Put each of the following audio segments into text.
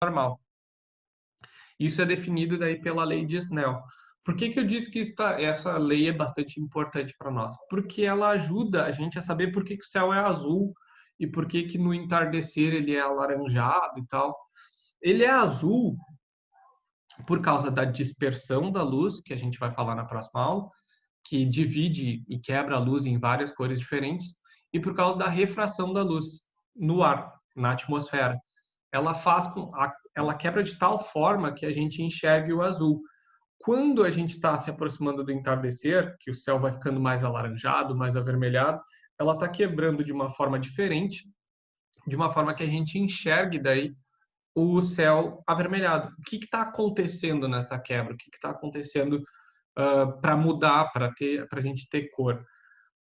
normal. Isso é definido daí pela lei de Snell. Por que que eu disse que essa lei é bastante importante para nós? Porque ela ajuda a gente a saber por que que o céu é azul e por que que no entardecer ele é alaranjado e tal. Ele é azul por causa da dispersão da luz, que a gente vai falar na próxima aula, que divide e quebra a luz em várias cores diferentes, e por causa da refração da luz no ar, na atmosfera. Ela quebra de tal forma que a gente enxergue o azul. Quando a gente está se aproximando do entardecer, que o céu vai ficando mais alaranjado, mais avermelhado, ela está quebrando de uma forma diferente, de uma forma que a gente enxergue daí o céu avermelhado. O que está acontecendo nessa quebra? O que está acontecendo para mudar, para a gente ter cor?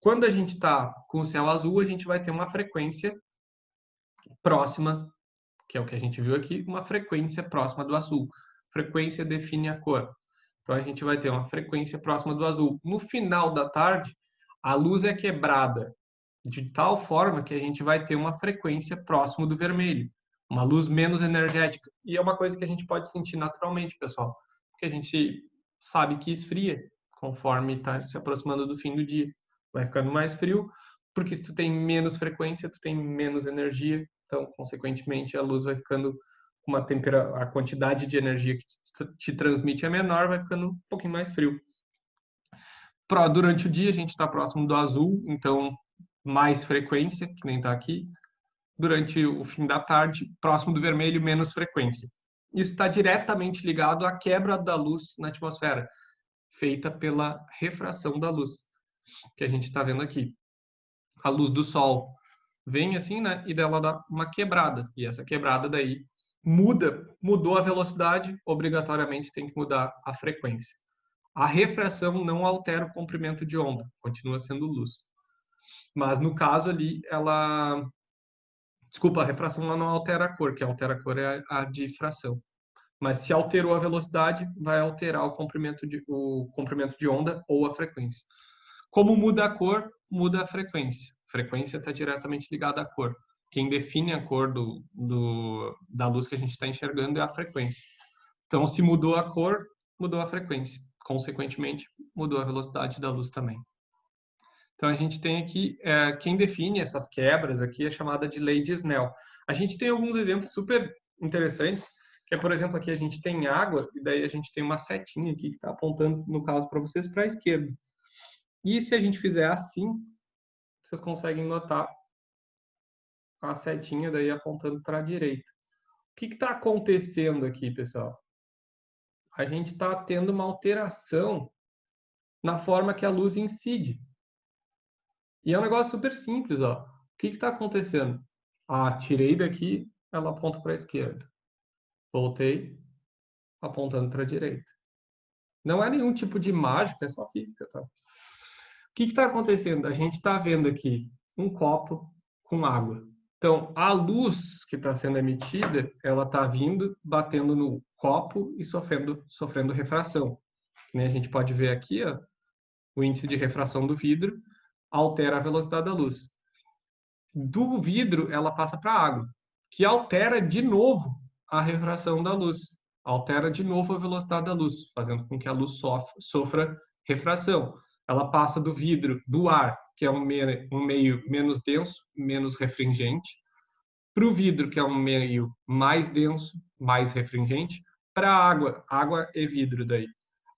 Quando a gente está com o céu azul, a gente vai ter uma frequência próxima, que é o que a gente viu aqui, uma frequência próxima do azul. Frequência define a cor. Então a gente vai ter uma frequência próxima do azul. No final da tarde, a luz é quebrada de tal forma que a gente vai ter uma frequência próxima do vermelho, uma luz menos energética. E é uma coisa que a gente pode sentir naturalmente, pessoal, porque a gente sabe que esfria conforme está se aproximando do fim do dia. Vai ficando mais frio, porque se tu tem menos frequência, tu tem menos energia, então, consequentemente, a luz vai ficando com uma temperatura, a quantidade de energia que te transmite é menor, vai ficando um pouquinho mais frio. Durante o dia, a gente está próximo do azul, então mais frequência, que nem está aqui. Durante o fim da tarde, próximo do vermelho, menos frequência. Isso está diretamente ligado à quebra da luz na atmosfera, feita pela refração da luz, que a gente está vendo aqui. A luz do sol vem assim, né? E dela dá uma quebrada. E essa quebrada daí mudou a velocidade, obrigatoriamente tem que mudar a frequência. A refração não altera o comprimento de onda, continua sendo luz. Mas no caso ali, desculpa, a refração ela não altera a cor, que altera a cor é a difração. Mas se alterou a velocidade, vai alterar o comprimento de onda ou a frequência. Como muda a cor, muda a frequência. A frequência está diretamente ligada à cor. Quem define a cor da luz que a gente está enxergando é a frequência. Então, se mudou a cor, mudou a frequência. Consequentemente, mudou a velocidade da luz também. Então, a gente tem aqui, quem define essas quebras aqui é chamada de lei de Snell. A gente tem alguns exemplos super interessantes, que é, por exemplo, aqui a gente tem água, e daí a gente tem uma setinha aqui que está apontando, no caso, para vocês, para a esquerda. E se a gente fizer assim, vocês conseguem notar a setinha daí apontando para a direita. O que está acontecendo aqui, pessoal? A gente está tendo uma alteração na forma que a luz incide. E é um negócio super simples, ó. O que está acontecendo? Tirei daqui, ela aponta para a esquerda. Voltei, apontando para a direita. Não é nenhum tipo de mágica, é só física, tá? O que está acontecendo? A gente está vendo aqui um copo com água. Então, a luz que está sendo emitida, ela está vindo, batendo no copo e sofrendo refração. A gente pode ver aqui, ó, o índice de refração do vidro altera a velocidade da luz. Do vidro, ela passa para a água, que altera de novo a refração da luz, altera de novo a velocidade da luz, fazendo com que a luz sofra refração. Ela passa do vidro, do ar, que é um meio menos denso, menos refringente, para o vidro, que é um meio mais denso, mais refringente, para a água, água e vidro daí.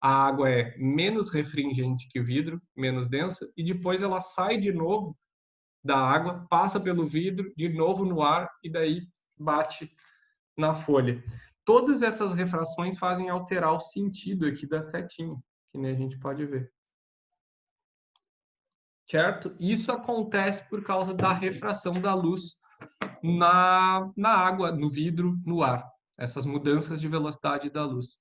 A água é menos refringente que o vidro, menos densa, e depois ela sai de novo da água, passa pelo vidro, de novo no ar, e daí bate na folha. Todas essas refrações fazem alterar o sentido aqui da setinha, que nem a gente pode ver. Certo? Isso acontece por causa da refração da luz na água, no vidro, no ar. Essas mudanças de velocidade da luz.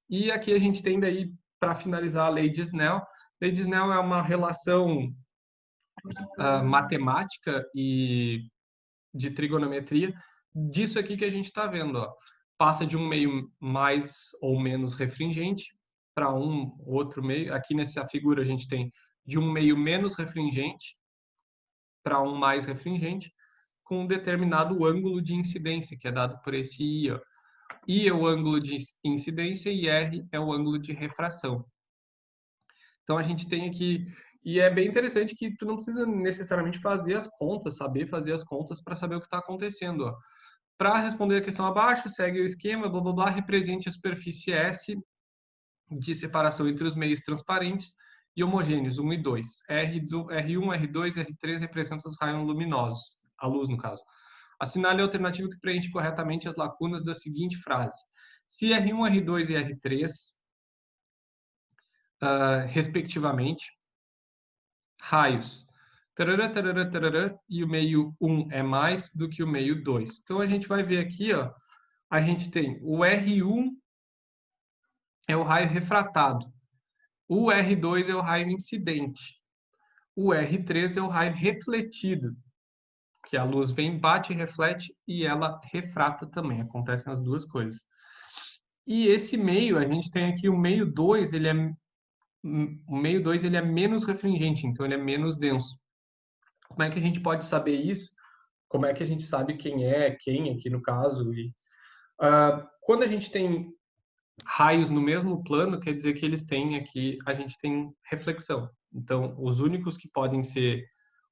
E aqui a gente tem daí, para finalizar, a lei de Snell. A lei de Snell é uma relação matemática e de trigonometria disso aqui que a gente está vendo. Ó. Passa de um meio mais ou menos refringente para um outro meio. Aqui nessa figura a gente tem de um meio menos refringente para um mais refringente. com um determinado ângulo de incidência, que é dado por esse I, ó. I é o ângulo de incidência e R é o ângulo de refração. Então a gente tem aqui, e é bem interessante que tu não precisa necessariamente fazer as contas, saber fazer as contas para saber o que está acontecendo. Para responder a questão abaixo, segue o esquema, blá blá blá, represente a superfície S de separação entre os meios transparentes e homogêneos, 1 e 2. R1, R2, R3 representam os raios luminosos, a luz no caso. Assinale a alternativa que preenche corretamente as lacunas da seguinte frase. Se R1, R2 e R3, respectivamente, raios, tarará, tarará, tarará, e o meio 1 é mais do que o meio 2. Então a gente vai ver aqui, ó, a gente tem o R1 é o raio refratado, o R2 é o raio incidente, o R3 é o raio refletido, que a luz vem, bate, reflete e ela refrata também. Acontecem as duas coisas. E esse meio, a gente tem aqui o meio 2, o meio 2 ele é menos refringente, então ele é menos denso. Como é que a gente pode saber isso? Como é que a gente sabe quem é quem aqui no caso? Quando a gente tem raios no mesmo plano, quer dizer que eles têm aqui, a gente tem reflexão. Então, os únicos que podem ser,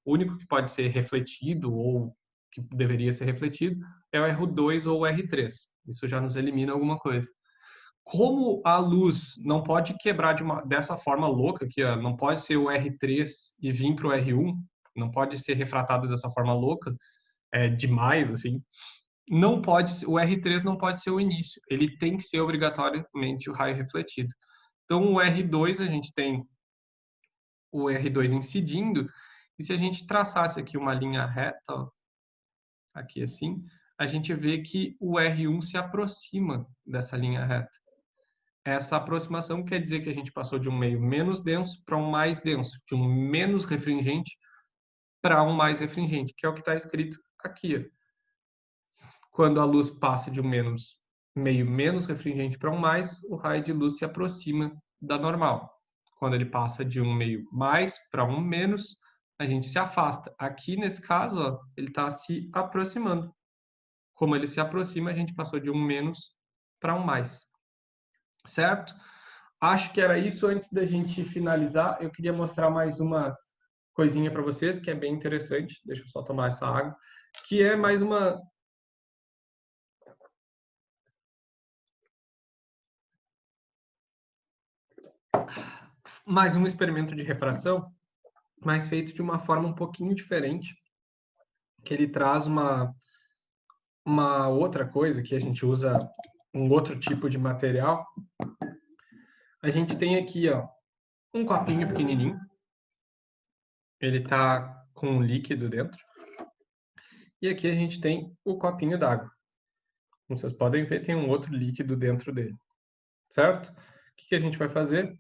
o único que pode ser refletido ou que deveria ser refletido é o R2 ou o R3. Isso já nos elimina alguma coisa. Como a luz não pode quebrar dessa forma louca, que não pode ser o R3 e vir para o R1, não pode ser refratado dessa forma louca, demais, assim, não pode, o R3 não pode ser o início, ele tem que ser obrigatoriamente o raio refletido. Então, o R2, a gente tem o R2 incidindo, e se a gente traçasse aqui uma linha reta, ó, aqui assim, a gente vê que o R1 se aproxima dessa linha reta. Essa aproximação quer dizer que a gente passou de um meio menos denso para um mais denso, de um menos refringente para um mais refringente, que é o que está escrito aqui, ó. Quando a luz passa de um meio menos refringente para um mais, o raio de luz se aproxima da normal. Quando ele passa de um meio mais para um menos, a gente se afasta. Aqui, nesse caso, ó, ele está se aproximando. Como ele se aproxima, a gente passou de um menos para um mais. Certo? Acho que era isso. Antes da gente finalizar, eu queria mostrar mais uma coisinha para vocês, que é bem interessante. Deixa eu só tomar essa água. Que é mais um experimento de refração, mas feito de uma forma um pouquinho diferente, que ele traz uma outra coisa que a gente usa um outro tipo de material. A gente tem aqui, ó, um copinho pequenininho. Ele tá com um líquido dentro. E aqui a gente tem o copinho d'água. Como vocês podem ver, tem um outro líquido dentro dele. Certo? O que a gente vai fazer?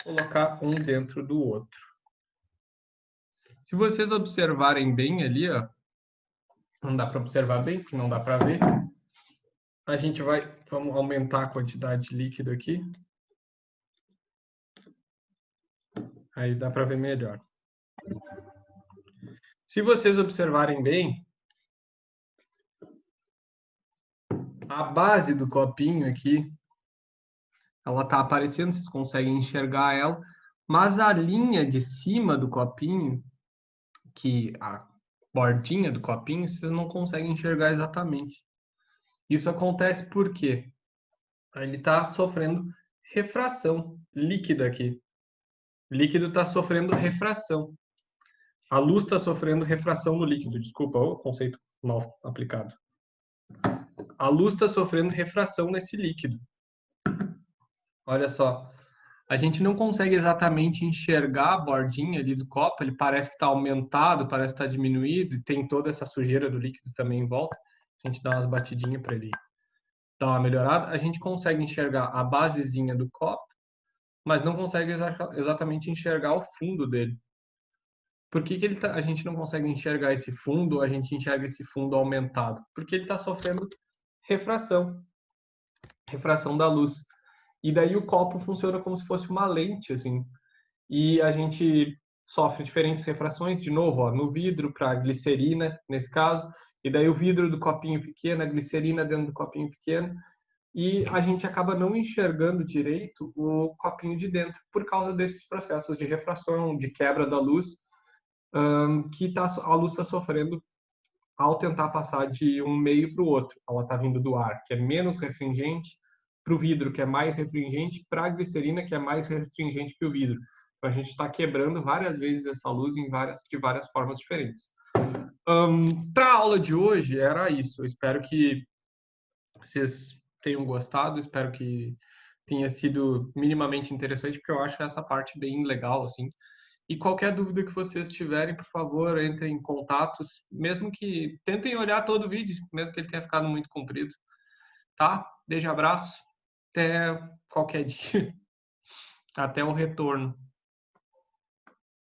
Colocar um dentro do outro. Se vocês observarem bem ali, ó, não dá para observar bem, porque não dá para ver. A gente vamos aumentar a quantidade de líquido aqui. Aí dá para ver melhor. Se vocês observarem bem, a base do copinho aqui, ela tá aparecendo, vocês conseguem enxergar ela, mas a linha de cima do copinho, que a bordinha do copinho, vocês não conseguem enxergar exatamente. Isso acontece porque ele está sofrendo refração líquida aqui. O líquido está sofrendo refração. A luz está sofrendo refração no líquido. Desculpa, o conceito mal aplicado. A luz está sofrendo refração nesse líquido. Olha só. A gente não consegue exatamente enxergar a bordinha ali do copo. Ele parece que está aumentado, parece que está diminuído. E tem toda essa sujeira do líquido também em volta. A gente dá umas batidinhas para ele dar uma melhorada. A gente consegue enxergar a basezinha do copo, mas não consegue exatamente enxergar o fundo dele. Por que a gente não consegue enxergar esse fundo? A gente enxerga esse fundo aumentado? Porque ele está sofrendo refração da luz. E daí o copo funciona como se fosse uma lente, assim. E a gente sofre diferentes refrações, de novo, ó, no vidro para glicerina, nesse caso, e daí o vidro do copinho pequeno, a glicerina dentro do copinho pequeno, e a gente acaba não enxergando direito o copinho de dentro por causa desses processos de refração, de quebra da luz, que a luz está sofrendo ao tentar passar de um meio para o outro. Ela está vindo do ar, que é menos refringente, para o vidro, que é mais refringente, para a glicerina, que é mais refringente que o vidro. Então, a gente está quebrando várias vezes essa luz de várias formas diferentes. Para a aula de hoje, era isso. Eu espero que vocês tenham gostado, espero que tenha sido minimamente interessante, porque eu acho essa parte bem legal, assim. E qualquer dúvida que vocês tiverem, por favor, entrem em contatos, mesmo que tentem olhar todo o vídeo, mesmo que ele tenha ficado muito comprido, tá? Beijo, abraço, até qualquer dia, até o retorno.